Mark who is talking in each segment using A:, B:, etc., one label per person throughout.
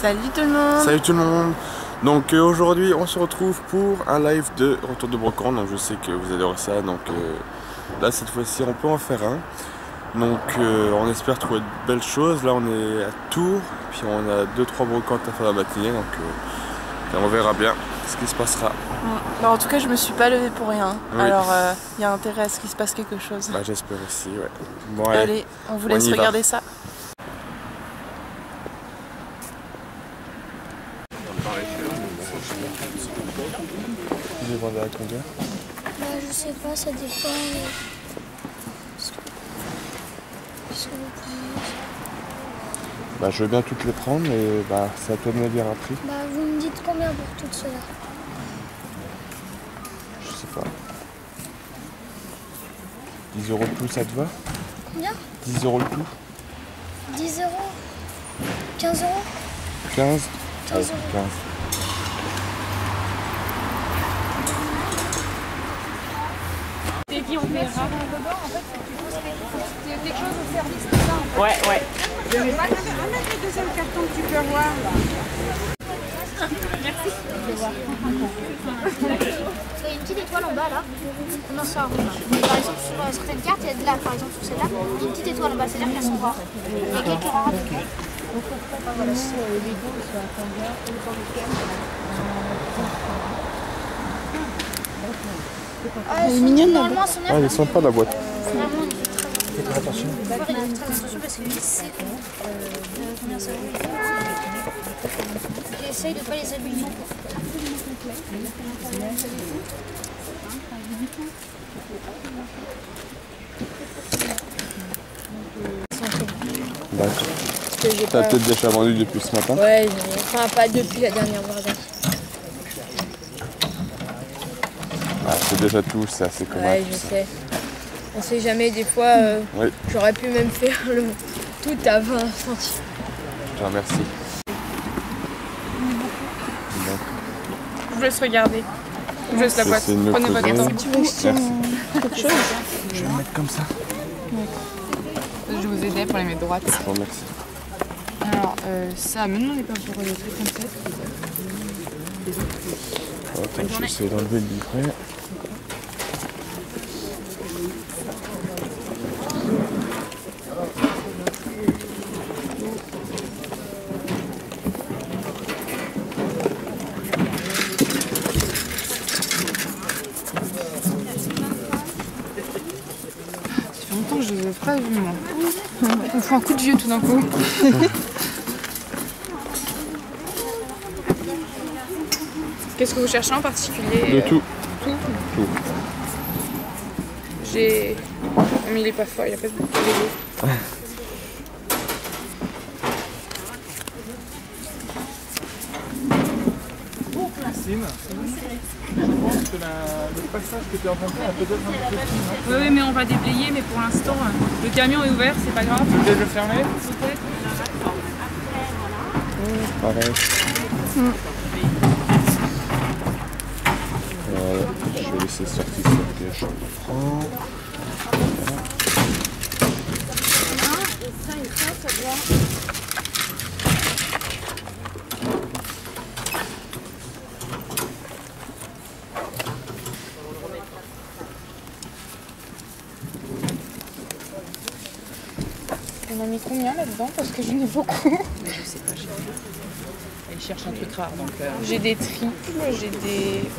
A: Salut tout le monde.
B: Salut tout le monde. Donc aujourd'hui on se retrouve pour un live de retour de brocante. Donc je sais que vous adorez ça, donc là cette fois-ci on peut en faire un. Donc on espère trouver de belles choses. Là on est à Tours, puis on a 2-3 brocantes à faire la matinée, donc on verra bien ce qui se passera.
A: Bah, en tout cas je me suis pas levée pour rien,
B: oui.
A: Alors il y a intérêt à ce qu'il se passe quelque chose.
B: Bah, j'espère aussi, ouais. Bon,
A: allez, on vous laisse regarder ça.
B: Vous vendez à combien?
C: Bah, je sais pas, ça dépend.
B: Bah, je veux bien toutes les prendre, mais bah, c'est à toi de me dire un prix.
C: Bah, vous me dites combien pour toutes celles-là?
B: Je sais pas. 10 € le tout, ça te va?
C: Combien?
B: 10 € le tout.
C: 10 €? 15 €?
B: 15?
C: 15 €.
B: 15.
D: Et puis on verra. En fait, c'est quelque chose au service, c'est ça?
A: Ouais.
D: Je vais pas mettre le deuxième carton que tu peux avoir. Merci.
C: Il y a une petite étoile en bas là. Non, c'est un rouge. Par exemple, sur certaines cartes, il y a de là, par exemple, sur celle-là, il y a une petite étoile en bas, c'est-à-dire qu'elles sont rares. Il y a quelques rares avec elles. Voilà, elle est mignonne la boîte.
B: Ah, elle est sympa la boîte.
C: Finalement, il fait très bien.
B: Faites attention.
C: Il faut faire très attention parce que lui, c'est combien ça vaut. J'essaye de ne pas les abîmer.
B: D'accord. T'as peut-être déjà vendu depuis ce matin?
E: Ouais, enfin pas depuis la dernière variante.
B: Ah, c'est déjà tout, c'est assez commun.
E: Ouais, je sais. On sait jamais, des fois,
B: oui.
E: J'aurais pu même faire le tout à 20 centimes.
B: Je te remercie.
A: Je vous laisse regarder. Je vous laisse la boîte. Prenez votre temps.
B: Tu veux que je tienne quelque chose? Je vais le mettre comme ça.
A: Je vais vous aider pour les mettre droite.
B: Je vous remercie.
A: Alors ça, maintenant on n'est pas pour des trucs comme ça.
B: Attends, je vais essayer d'enlever le livret.
A: Ça fait longtemps que je ne les ai pas vus moi. On fait un coup de vieux tout d'un coup. Qu'est-ce que vous cherchez en particulier?
B: De tout.
A: Tout. J'ai... Mais il est pas fort, il a pas de Lego.
F: Je pense que le passage que tu es en train de faire est peut-être un peu petit.
D: Oui, mais on va déblayer, mais pour l'instant, le camion est ouvert, c'est pas grave.
F: Peut-être le fermer?
D: Peut-être.
B: Pareil. Je vais laisser sortir cette pièce. Je le prends.
A: On a mis combien là-dedans? Parce que j'en ai beaucoup.
D: Je sais pas, il cherche un truc rare, donc...
A: J'ai des triples, j'ai des...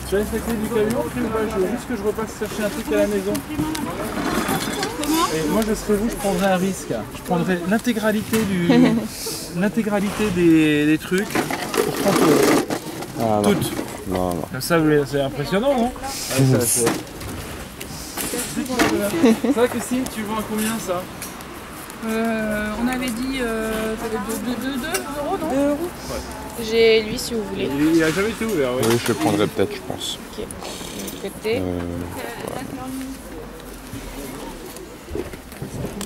F: Tu as laissé la clé du camion ou pas? Je veux juste que je repasse chercher un truc à la maison. Et moi je serais vous, je prendrais un risque. Je prendrais l'intégralité des trucs pour 30 €.
B: Ah,
F: Toutes.
B: Non, non.
F: Comme ça, c'est impressionnant, non? Ouais, c'est vrai, Christine, tu vends à combien ça?
D: on avait dit 2 €, non?
A: 2 €.
F: Ouais.
A: J'ai lui si vous voulez.
F: Il a jamais été ouvert, oui.
B: Oui, je le prendrai peut-être, je pense.
A: Ok. De l'autre côté.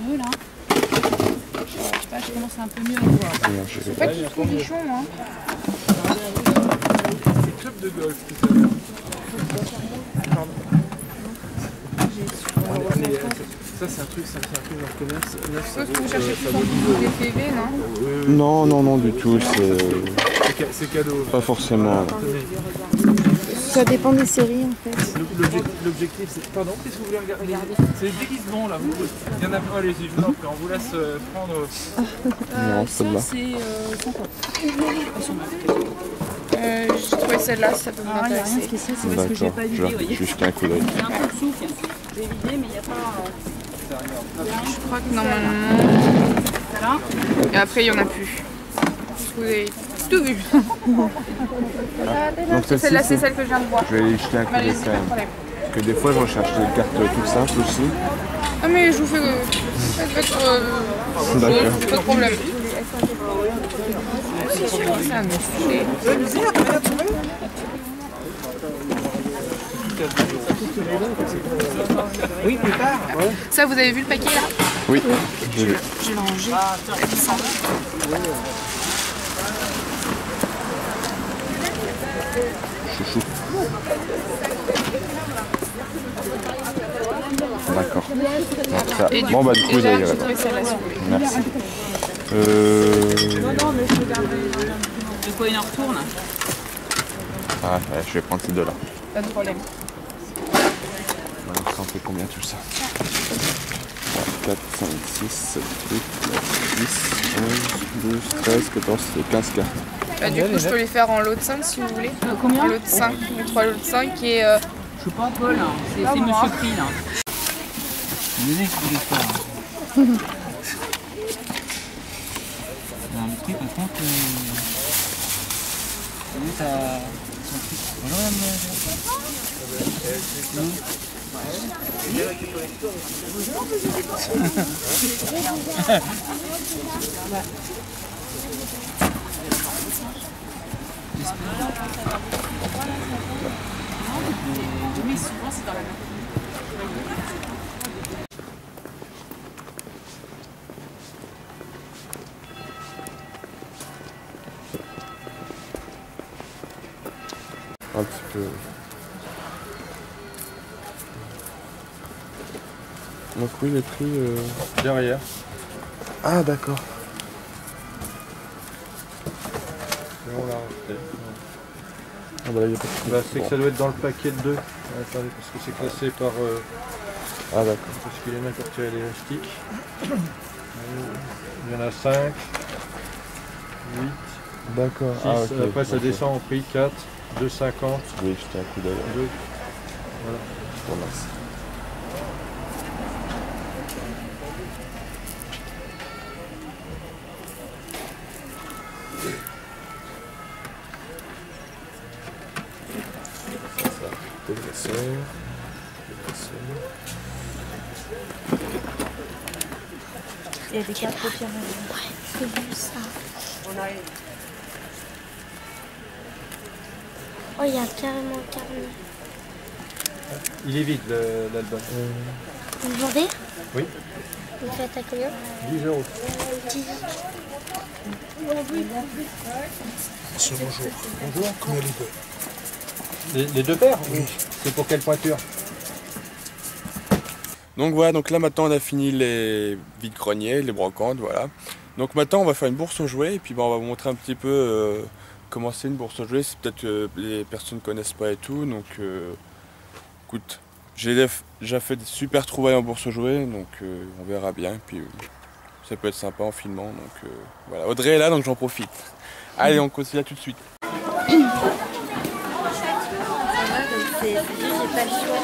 D: Mieux là. Je sais pas, je commence à un peu mieux à voir.
A: Faut pas qu'il y ait trop de bouchons, hein.
F: C'est club de golf qui s'appelle. Ça c'est un truc dans le commerce.
A: Je suppose que vous cherchez tout des PV, non?
B: Non, non, non du tout,
F: C'est cadeau.
B: pas forcément.
E: Ça dépend des séries en fait.
F: L'objectif c'est... Pardon, qu'est-ce que vous voulez regarder? C'est les déguisements là. Il y en a pas, allez-y, je vous en prie, on vous laisse prendre...
B: Non, celle-là.
A: C'est 50. J'ai trouvé celle-là, si ça peut m'intéresser.
B: D'accord, je vais jeter un coup d'œil.
A: Je crois que normalement... Et après, il n'y en a plus. Vous avez tout vu.
B: Donc
A: Celle-là, c'est celle que je viens de voir.
B: Je vais aller jeter un coup d'œil quand même. Parce que des fois, je recherche des cartes toutes simples aussi.
A: Ah mais je vous fais votre problème.
F: Oui, plus tard.
A: Ça, vous avez vu le paquet là?
B: Oui, j'ai vu.
A: Je l'ai rangé.
B: Chouchou. D'accord. Donc ça. Bon bah du coup, vous avez raison. Merci.
G: De quoi il en retourne?
B: Ah, ouais, je vais prendre ces deux-là.
A: Pas de problème.
B: Alors, ça en fait combien tout ça? 4, 5, 6, 7, 8, 9, 10, 11, 12, 13, 14, 15 cartes.
A: Bah, du coup, je peux les faire en lot de 5 si vous voulez.
G: Combien?
A: En lot de 5, 3 lots de 5 et...
G: Je suis pas Paul, hein. C'est Monsieur Prix là. Désolé que je voulais pas. Le prix par contre... ça... Bonjour
A: Oui, souvent c'est dans la même.
B: Un petit peu. Donc oui, les prix...
F: Derrière.
B: Ah d'accord.
F: Et on l'a rajouté.
B: Ah bah là, il y a pas de prix.
F: Bah, c'est que ça doit être dans le paquet de 2. Attendez, parce que c'est classé par...
B: Ah d'accord.
F: parce qu'il est même pour tirer l'élastique. Il y en a 5, 8,
B: D'accord.
F: 6, après ça descend au prix 4, 2,50.
B: Je vais jeter un coup d'œil.
F: 2.
B: Je vous remercie.
E: Il y a des cartes de pierre.
C: J'ai vu ça. Oh, il y a carrément un carnet.
F: Il est vide l'album.
C: Vous le vendez?
F: Oui.
C: Vous faites à combien?
F: 10 €.
C: 10.
H: Monsieur, bonjour.
F: Bonjour.
H: Combien les deux?
F: Les deux paires? Oui. C'est pour quelle pointure?
B: Donc voilà, donc là maintenant on a fini les vides-greniers, les brocantes, voilà. Donc maintenant on va faire une bourse aux jouets et puis bah, on va vous montrer un petit peu comment c'est une bourse aux jouets. C'est peut-être que les personnes ne connaissent pas et tout, donc écoute, j'ai déjà fait des super trouvailles en bourse aux jouets, donc on verra bien. Puis ça peut être sympa en filmant, donc voilà. Audrey est là, donc j'en profite. Allez, on continue tout de suite.
C: C'est juste, j'ai pas le choix.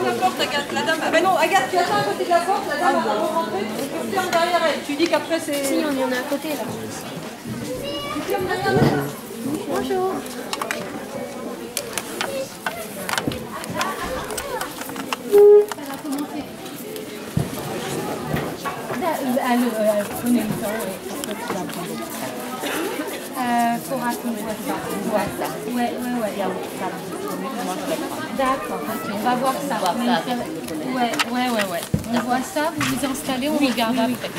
G: La porte, Agathe, la dame. Ben non, Agathe, tu attends à côté de la porte, la dame va rentrer, tu fermes derrière elle. Tu dis qu'après c'est.
C: Si, on y en a à côté là.
G: Tu fermes derrière elle.
C: Bonjour.
I: Faut raconter ça. Ouais. D'accord, on va voir ça. Ouais. On voit ça, vous vous installez, on regarde après.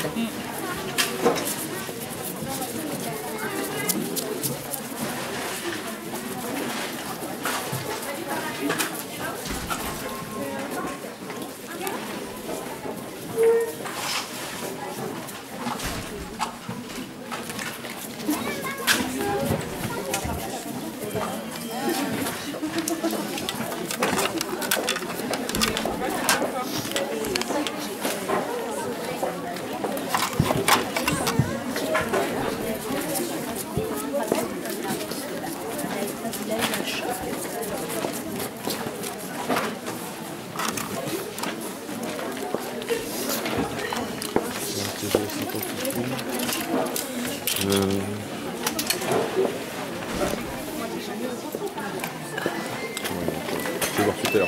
B: Je vais voir tout à l'heure.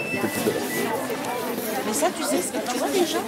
G: Mais ça, tu sais ce que tu vois déjà là?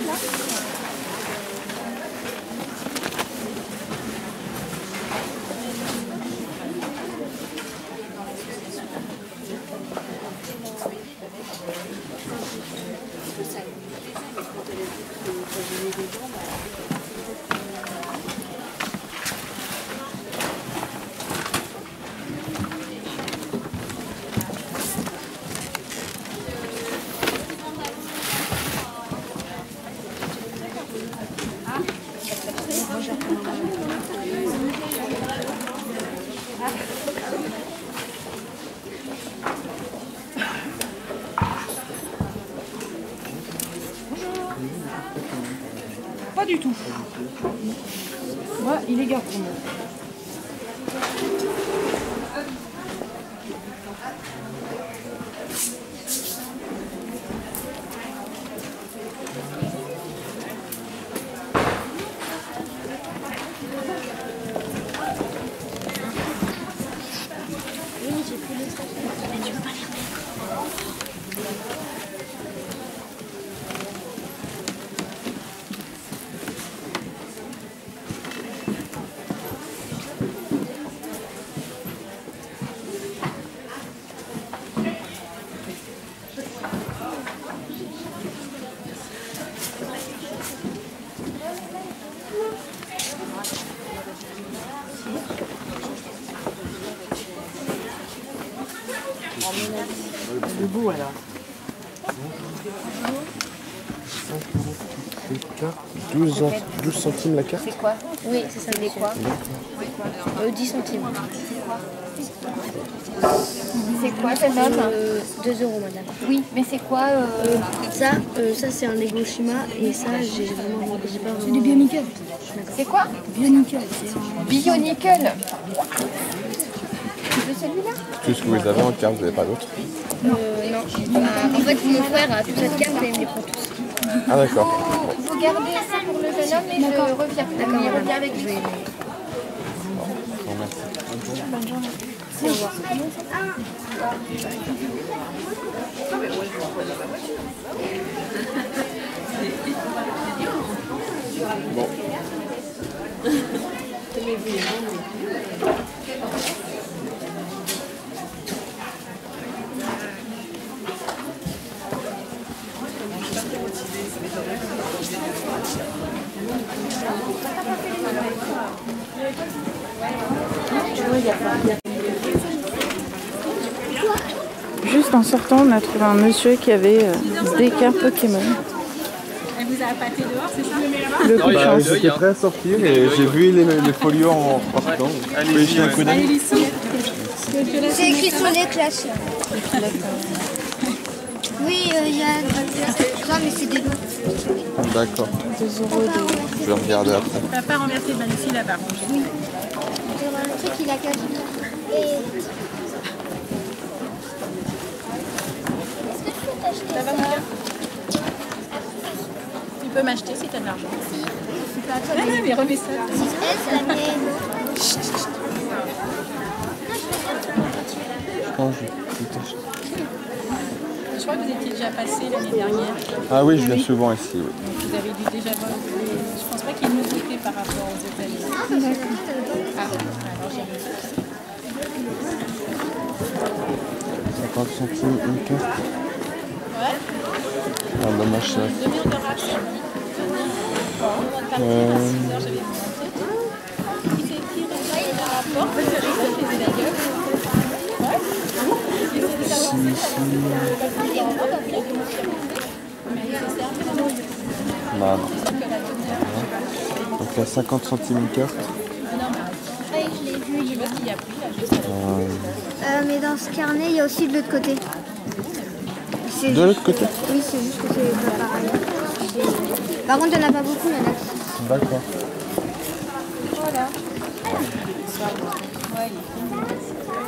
G: Pas du tout. Moi, il est gare pour moi.
C: Oui, j'ai pris les stations. Mais tu peux pas les remettre.
G: Debout alors.
B: 12 centimes la carte.
E: C'est quoi? Oui, c'est ça, c'est quoi? 10 centimes. C'est quoi cette note? 2 €, madame. Oui, mais c'est quoi
J: Ça c'est un Lego Shima et ça, j'ai pas vraiment...
E: C'est du Bionickel. C'est quoi? Bionickel. Bionickel. Tu veux celui-là?
B: Tout ce que vous avez en carte, vous n'avez pas d'autre?
J: Non. En fait, mon frère a toute cette carte et il me les prend tous.
B: Ah d'accord.
E: Vous gardez ça pour le jeune homme et je reviens. D'accord, il revient avec lui.
B: Bon, merci.
E: Bonne journée.
J: Au revoir.
B: Bon.
A: Juste en sortant, on a trouvé un monsieur qui avait des cartes Pokémon.
G: Elle vous a appâté dehors, c'est ça?
A: Le coup de chance.
B: J'étais prêt à sortir et j'ai vu les folios en partant. Je peux y jeter un coup d'œil.
C: C'est écrit sur les classes. Oui, il y a ça, mais c'est des noms.
B: D'accord.
A: 2 € de...
B: Je vais regarder après.
G: Tu vas pas renverser de ici là-bas.
C: Oui. Le truc, il a caché. Et... Est-ce que tu peux t'acheter ça?
G: Tu peux m'acheter si tu as de l'argent.
C: C'est pas à toi.
G: Non, mais remets ça.
C: Elle, c'est la mienne.
G: Je crois que vous étiez déjà passé l'année dernière.
B: Ah oui, je viens souvent ici. Oui.
G: Donc vous avez dû déjà voir. Je pense pas qu'il y ait une nouveauté par rapport aux autres années. Ah, alors j'ai
B: 50 centimes une carte.
G: Ouais.
B: Ah dommage ça.
G: Demi-heure de race. On va partir à 6 heures, j'avais monté.
B: Non. Donc là 50 centimes une carte.
C: Oui, je l'ai vu. Mais dans ce carnet, il y a aussi de l'autre côté.
B: De l'autre côté?
C: Oui, c'est juste que c'est pas pareil. Par contre, il n'y en a pas beaucoup, il y en a 6.
B: D'accord.
C: Voilà.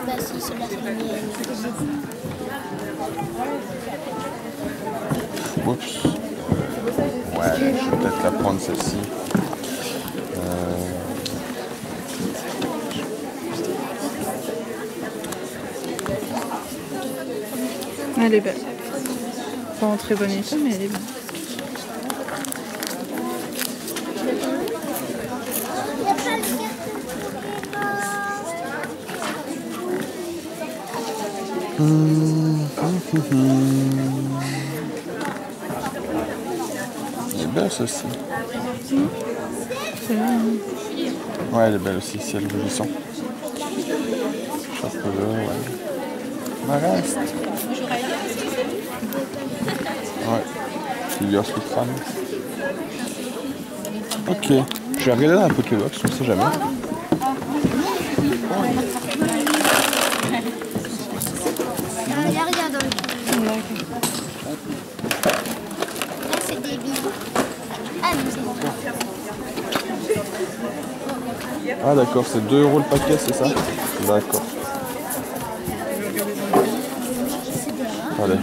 C: Bah si, celui-là c'est le mien.
B: Oups. Ouais, je vais peut-être la prendre celle-ci.
A: Elle est belle. Pas en très bon état, mais elle est belle.
B: Elle est belle celle-ci. Ouais, elle est belle aussi, si elle est jolie. Chapeau d'or, ouais. Reste. Ouais, qui lui le crâne. Ok, je vais regarder dans la Pokébox, on sait jamais.
C: Il n'y a rien dans le truc. Là, c'est des bijoux. Ah, mais c'est bon.
B: Ah d'accord, c'est 2 € le paquet, c'est ça? D'accord. Allez.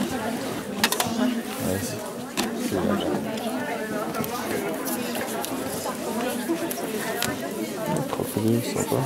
B: Vas-y. Crocodile, sympa.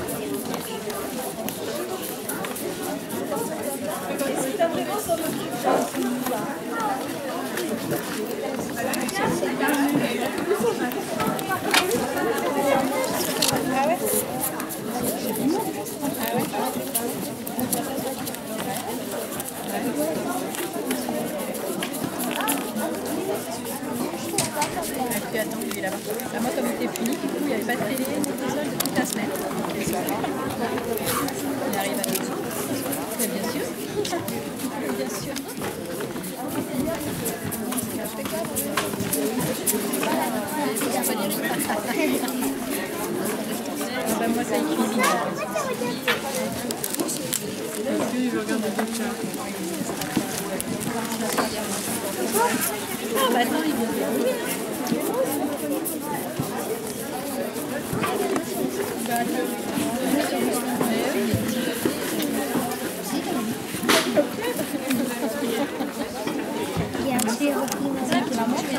G: Puis attends, lui là-bas. Moi, comme il était fini, du coup, il n'y avait pas de télé, ni de console de toute la semaine. Il arrive à nous. Mais bien sûr. Bien sûr. Moi, ça y cuisine.
A: Est-ce qu'il veut regarder le chat?
G: Ah bah attends, il veut bien.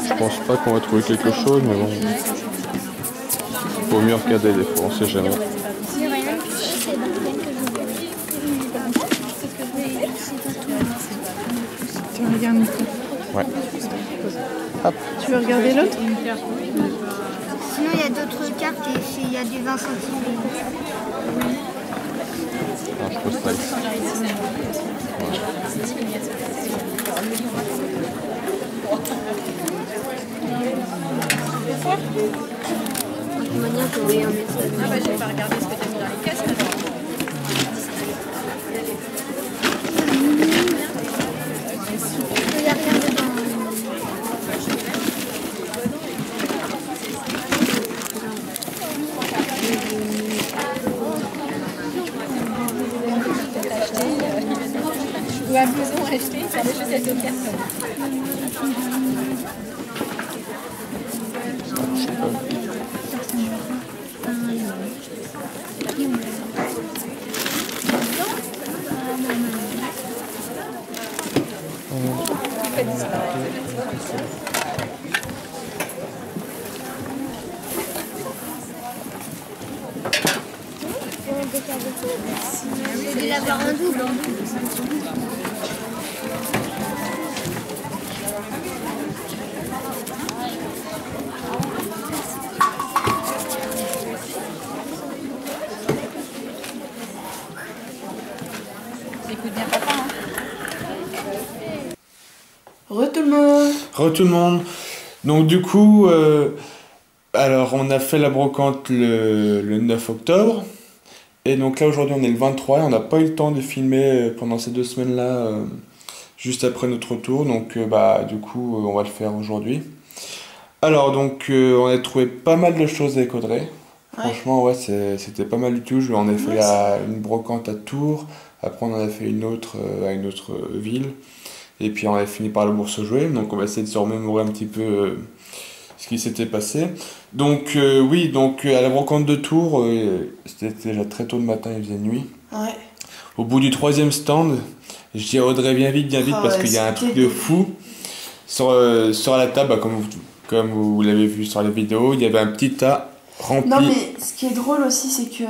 B: Je pense pas qu'on va trouver quelque chose, mais bon. Faut mieux regarder des fois, on sait jamais.
A: Tu regardes Nico.
B: Ouais. Hop.
A: Tu veux regarder l'autre?
C: Sinon, il y a d'autres cartes et il y a du 20 centimes.
B: Non, je pose pas ici.
G: Ah bah j'ai pas regardé ce que t'as mis dans les caisses maintenant.
C: Il n'y a rien dedans.
G: Ou un blouson acheté sur les chaussettes de personne.
C: Je vais l'avoir en double.
G: Écoute bien papa, hein.
A: Re tout le monde.
B: Re tout le monde. Donc du coup, alors on a fait la brocante le 9 octobre. Et donc là aujourd'hui on est le 23 et on n'a pas eu le temps de filmer pendant ces 2 semaines-là, juste après notre retour. Donc bah du coup on va le faire aujourd'hui. Alors donc on a trouvé pas mal de choses avec Audrey. Ouais. Franchement ouais c'était pas mal du tout. On a fait une brocante à Tours, après on en a fait une autre à une autre ville. Et puis on a fini par la bourse aux jouets. Donc on va essayer de se remémorer un petit peu ce qui s'était passé. Donc oui, donc à la brocante de Tours, c'était déjà très tôt le matin, il faisait nuit. Ouais. Au bout du 3e stand, je dis à Audrey viens vite parce qu'il y a un truc de fou. Sur la table, bah, comme vous l'avez vu sur la vidéo, il y avait un petit tas rempli.
K: Non mais ce qui est drôle aussi, c'est que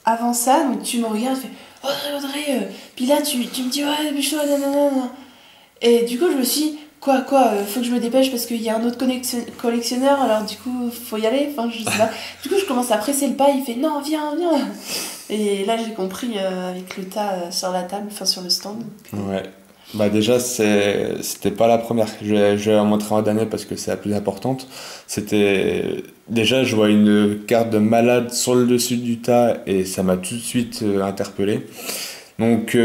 K: avant ça, tu me regardes, tu fais Audrey, puis là tu me dis ouais dépêche-toi, nanana. Et du coup je me suis dit, quoi, faut que je me dépêche parce qu'il y a un autre collectionneur, alors du coup faut y aller, enfin je sais pas. Du coup je commence à presser le pas, il fait non viens. Et là j'ai compris avec le tas sur la table, enfin sur le stand.
B: Ouais, bah déjà c'était pas la première, je vais en montrer en dernier parce que c'est la plus importante. C'était, déjà je vois une carte de malade sur le dessus du tas et ça m'a tout de suite interpellé. Donc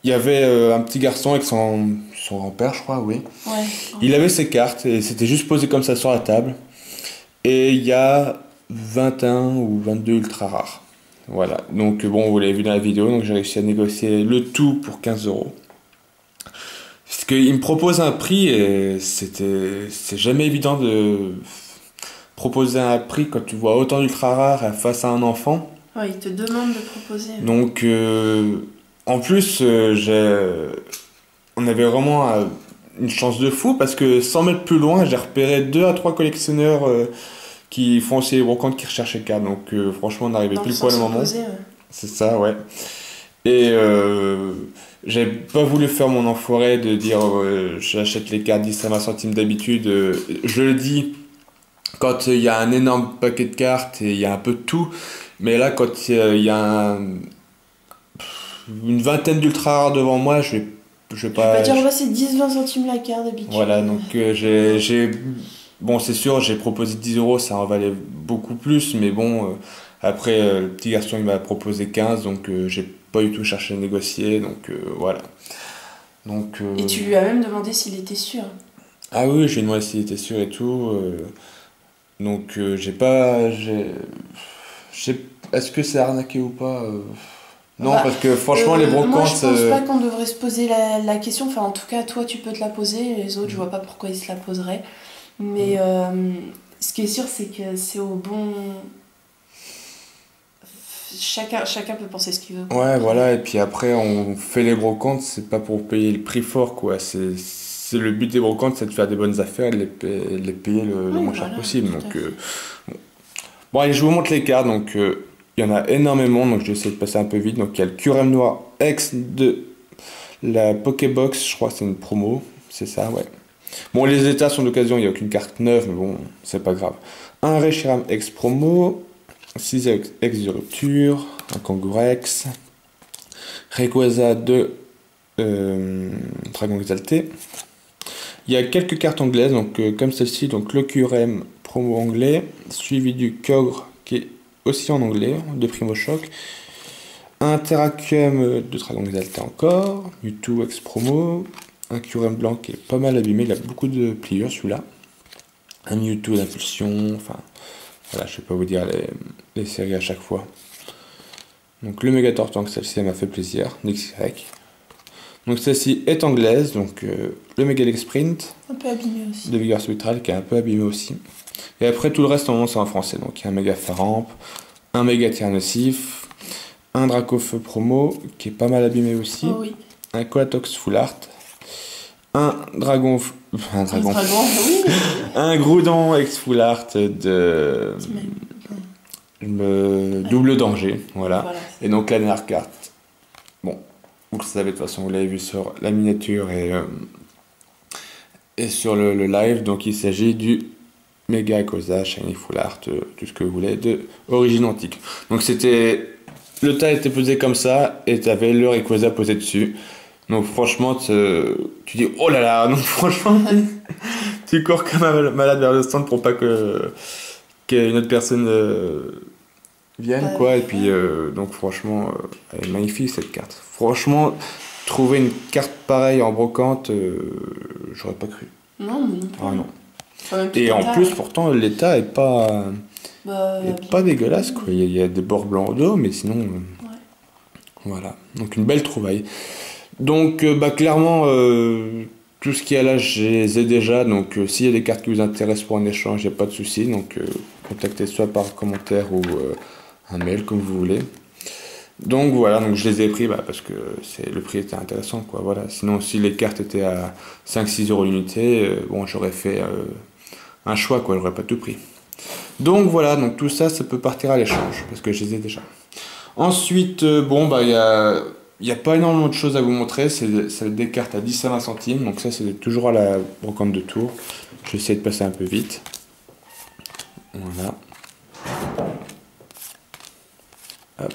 B: il y avait un petit garçon avec son grand-père, je crois, oui. Ouais. Il avait ses cartes et c'était juste posé comme ça sur la table. Et il y a 21 ou 22 ultra rares. Voilà. Donc bon, vous l'avez vu dans la vidéo, donc j'ai réussi à négocier le tout pour 15 €. Parce qu'il me propose un prix et c'est jamais évident de proposer un prix quand tu vois autant d'ultra rares face à un enfant.
K: Ouais, il te demande de proposer.
B: Donc en plus, on avait vraiment une chance de fou parce que 100 mètres plus loin, j'ai repéré 2 à 3 collectionneurs qui font aussi les brocantes qui recherchaient les cartes. Donc franchement, on n'arrivait plus poil au moment. Ouais. C'est ça, ouais. Et j'ai pas voulu faire mon enfoiré de dire j'achète les cartes 10 à 20 centimes d'habitude. Je le dis quand il y a un énorme paquet de cartes et il y a un peu de tout. Mais là, quand il y a une vingtaine d'ultra rares devant moi, je vais pas
K: dire c'est 10-20 centimes la carte d'habitude.
B: Voilà, donc bon c'est sûr j'ai proposé 10 €, ça en valait beaucoup plus, mais bon après le petit garçon il m'a proposé 15, donc j'ai pas du tout cherché à négocier, donc voilà. Donc
K: et tu lui as même demandé s'il était sûr.
B: Ah oui, je lui ai demandé s'il était sûr et tout, donc est-ce que c'est arnaqué ou pas Non, parce que franchement, les brocantes...
K: Moi, je pense pas qu'on devrait se poser la question. Enfin, en tout cas, toi, tu peux te la poser. Les autres, je vois pas pourquoi ils se la poseraient. Mais ce qui est sûr, c'est que c'est au bon... Chacun peut penser ce qu'il veut.
B: Ouais, voilà. Et puis après, on fait les brocantes, c'est pas pour payer le prix fort, quoi. C'est le but des brocantes, c'est de faire des bonnes affaires et de les payer le moins cher possible. Donc, bon, allez, je vous montre les cartes. Donc... il y en a énormément, donc je vais essayer de passer un peu vite. Donc il y a le QRM noir X de la Pokébox, je crois que c'est une promo, c'est ça, ouais. Bon, les états sont d'occasion, il n'y a aucune carte neuve, mais bon, c'est pas grave. Un Reshiram X promo, 6 X de rupture, un Kangourex, Rayquaza de Dragon Exalté. Il y a quelques cartes anglaises, donc comme celle-ci, donc le QRM promo anglais, suivi du Kyogre qui est aussi en anglais, de Primo Choc. Un Terrakium de Dragon Exalté encore, Mewtwo X promo, un Kyurem blanc qui est pas mal abîmé, il a beaucoup de pliures celui-là. Un Mewtwo d'impulsion, enfin voilà, je vais pas vous dire les séries à chaque fois. Donc le Mega Tortank, celle-ci elle m'a fait plaisir, NXY. Donc celle-ci est anglaise, donc le Megalix Sprint.
K: Un peu abîmé aussi.
B: De Vigueur Spectral qui est un peu abîmé aussi. Et après tout le reste en moment c'est en français, donc il y a un Méga Faramp, un Méga Tiernosif, un Dracofeu promo qui est pas mal abîmé aussi,
K: oui.
B: Un Coatox Full Art, un Dragon, oui. Un Groudon X Full Art de double danger, voilà. Et donc la dernière carte, bon, vous le savez de toute façon, vous l'avez vu sur la miniature et sur le live, donc il s'agit du Mega Rayquaza, Shiny Full Art, tout ce que vous voulez, de origine antique. Donc c'était... Le tas était posé comme ça, et tu avais le Rayquaza posé dessus. Donc franchement, tu dis, oh là là, donc franchement, tu cours comme un malade vers le stand pour pas qu'il y ait une autre personne viennent, quoi. Et puis, donc franchement, elle est magnifique cette carte. Franchement, trouver une carte pareille en brocante, j'aurais pas cru.
K: Non, mais non.
B: Ah non.
K: Enfin,
B: et en plus, pourtant, l'état est pas, pas dégueulasse, quoi. Il y a des bords blancs au dos, mais sinon, voilà. Donc une belle trouvaille. Donc, clairement, tout ce qu'il y a là, je les ai déjà. Donc, s'il y a des cartes qui vous intéressent pour un échange, il n'y a pas de souci. Donc, contactez soit par commentaire ou un mail, comme vous voulez. Donc, voilà. Donc, je les ai pris parce que le prix était intéressant, quoi. Voilà. Sinon, si les cartes étaient à 5-6 € l'unité, bon, j'aurais fait un choix, quoi. J'aurais pas tout pris. Donc, voilà. Donc, tout ça, ça peut partir à l'échange parce que je les ai déjà. Ensuite, bon, il n'y a pas énormément de choses à vous montrer, c'est des cartes à 10 à 20 centimes, donc ça c'est toujours à la brocante de Tours. Je vais essayer de passer un peu vite. Voilà. Hop.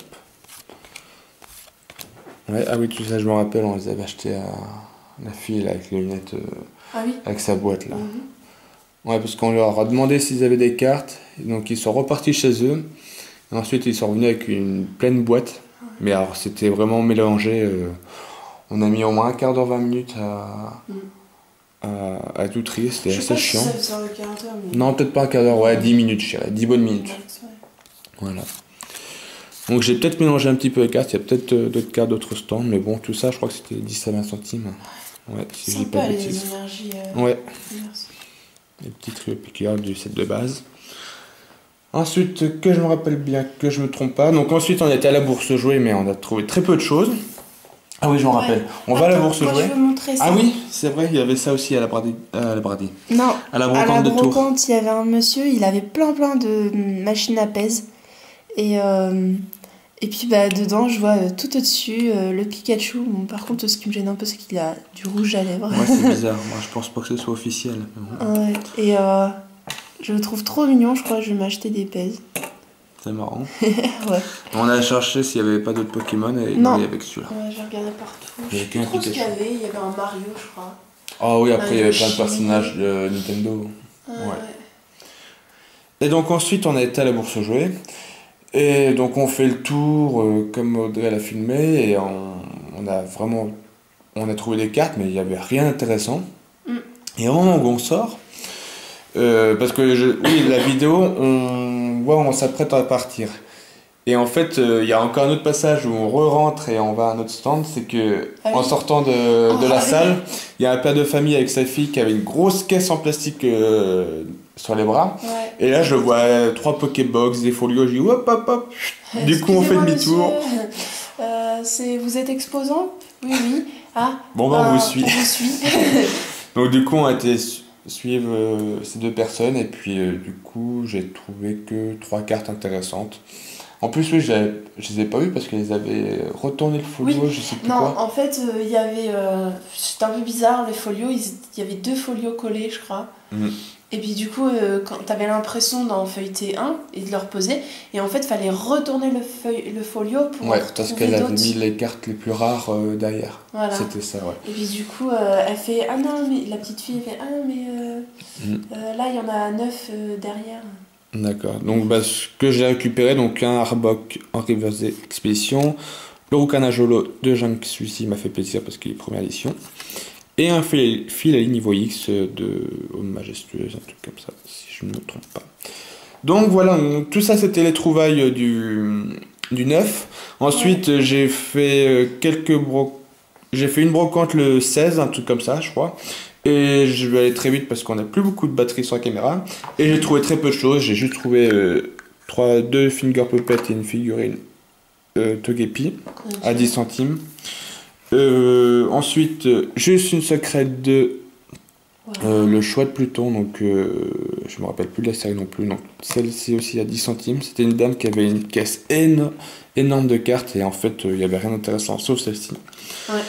B: Ouais, ah oui, tout ça je me rappelle, on les avait achetés à la fille là, avec les lunettes, avec sa boîte là. Ouais, parce qu'on leur a demandé s'ils avaient des cartes, et donc ils sont repartis chez eux. Et ensuite ils sont revenus avec une pleine boîte. Mais alors c'était vraiment mélangé, on a mis au moins un quart d'heure, 20 minutes à tout trier, c'était assez chiant.
K: Je sais pas si ça faisait un quart d'heure, mais...
B: Non, peut-être pas un quart d'heure, ouais, 10 minutes, je dirais, 10 bonnes minutes. Voilà. Donc j'ai peut-être mélangé un petit peu les cartes, il y a peut-être d'autres cartes, d'autres stands, mais bon, tout ça, je crois que c'était 10 à 20 centimes. Ouais, si je dis pas de bêtises. Ouais. Les petits trios piqueurs du set de base. Ensuite, que je me rappelle bien, que je me trompe pas. Donc ensuite, on était à la bourse jouée, mais on a trouvé très peu de choses. Ah oui, je me rappelle. On va à la bourse jouée.
K: Je veux montrer ça.
B: Ah oui, c'est vrai, il y avait ça aussi à la Bradie.
K: Non,
B: à la brocante de Tours.
K: À la brocante, il y avait un monsieur, il avait plein de machines à pèse. Et puis dedans, je vois tout au-dessus le Pikachu. Bon, par contre, ce qui me gêne un peu, c'est qu'il a du rouge à lèvres.
B: Ouais, c'est bizarre. Moi, je pense pas que ce soit officiel.
K: Ouais, et je le trouve trop mignon, je crois que je vais m'acheter des pèses.
B: C'est marrant.
K: Ouais.
B: On a cherché s'il n'y avait pas d'autres Pokémon et non, il y avait que celui-là.
K: Ouais, j'ai regardé partout. Je sais plus trop ce qu'il y avait. Il y avait un Mario, je crois.
B: Ah oui, après il y avait plein de personnages de Nintendo. Ouais. Et donc ensuite, on a été à la bourse aux jouets. Et donc on fait le tour comme Audrey l'a filmé et on a trouvé des cartes, mais il n'y avait rien d'intéressant. Et au moment où on sort, parce que oui, la vidéo, on s'apprête à partir. Et en fait, il y a encore un autre passage où on re-rentre et on va à un autre stand. C'est que en sortant de la salle, il y a un père de famille avec sa fille qui avait une grosse caisse en plastique sur les bras. Ouais. Et là, je vois 3 Pokébox, des folios. Je dis hop, hop, hop. Du coup, on fait demi-tour.
K: Vous êtes exposant? Oui, oui. Ah.
B: Bon, on vous suit.
K: On vous suit. Donc,
B: du coup, on a été suivre ces deux personnes. Et puis, du coup, j'ai trouvé que 3 cartes intéressantes. En plus, oui, je les ai pas vues parce qu'ils avaient retourné le folio, je sais plus quoi.
K: Non, en fait, il y avait... c'était un peu bizarre, les folios. Il y avait 2 folios collés, je crois. Et puis du coup, quand tu avais l'impression d'en feuilleter un et de le reposer, et en fait, il fallait retourner le folio pour
B: parce qu'elle avait mis les cartes les plus rares derrière. Voilà. C'était ça, ouais.
K: Et puis du coup, elle fait « Ah non, mais... » La petite fille, elle fait « Ah non, mais là, il y en a 9 derrière. »
B: D'accord. Donc, ce que j'ai récupéré, donc un Arbok en Reverse Expedition, le Roucanajolo de Jean celui-ci m'a fait plaisir parce qu'il est première édition. Et un fil à niveau X de Homme Majestueuse, un truc comme ça, si je ne me trompe pas. Donc voilà, tout ça c'était les trouvailles du 9. Ensuite j'ai fait j'ai fait une brocante le 16, un truc comme ça je crois. Et je vais aller très vite parce qu'on n'a plus beaucoup de batterie sur la caméra. Et j'ai trouvé très peu de choses, j'ai juste trouvé 2 Finger Puppet et une figurine Togepi à 10 centimes. Ensuite, juste une secrète de le choix de Pluton, donc je me rappelle plus de la série non plus, donc celle-ci aussi à 10 centimes. C'était une dame qui avait une caisse énorme de cartes et en fait il n'y avait rien d'intéressant sauf celle-ci. Ouais.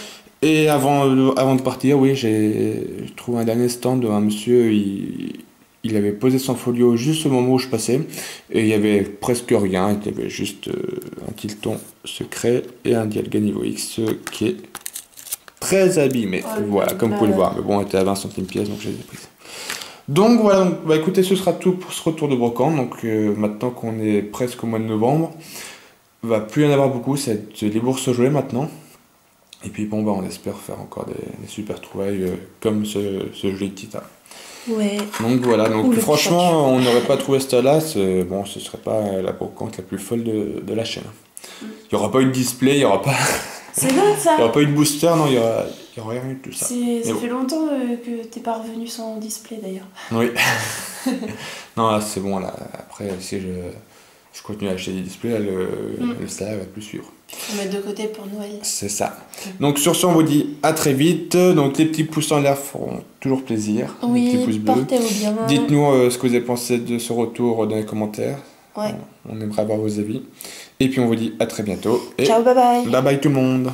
B: Et avant de partir, oui, j'ai trouvé un dernier stand où un monsieur, il avait posé son folio juste au moment où je passais et il y avait presque rien, il y avait juste un Tilton secret et un Dialga niveau X qui est très abîmé, voilà, comme vous pouvez le voir, mais bon, on était à 20 centimes pièce donc je les ai prises. Donc voilà, donc, bah, écoutez, ce sera tout pour ce retour de brocante. Donc maintenant qu'on est presque au mois de novembre, va plus y en avoir beaucoup, c'est les bourses jouées maintenant. Et puis bon, bah, on espère faire encore des super trouvailles comme ce joli Tita.
K: Ouais.
B: Donc voilà, donc
K: Ou
B: franchement, on n'aurait pas trouvé ce là, bon, ce serait pas la brocante la plus folle de la chaîne. Il n'y aura pas eu de display, il n'y aura pas.
K: C'est dingue ça!
B: Il n'y aura pas eu de booster, non, il n'y aura rien eu de tout ça.
K: Ça fait longtemps que t'es pas revenu sans display d'ailleurs.
B: Oui. Non, là c'est bon, là. Après, si je continue à acheter des displays, là, le salaire va plus suivre.
K: Faut mettre de côté pour Noël.
B: C'est ça. Donc sur ce, on vous dit à très vite. Donc les petits pouces en l'air feront toujours plaisir.
K: Oui,
B: les petits pouces bleus.
K: portez-vous bien.
B: Dites-nous ce que vous avez pensé de ce retour dans les commentaires.
K: Ouais.
B: On aimerait avoir vos avis. Et puis on vous dit à très bientôt. Et
K: ciao, bye bye.
B: Bye bye tout le monde.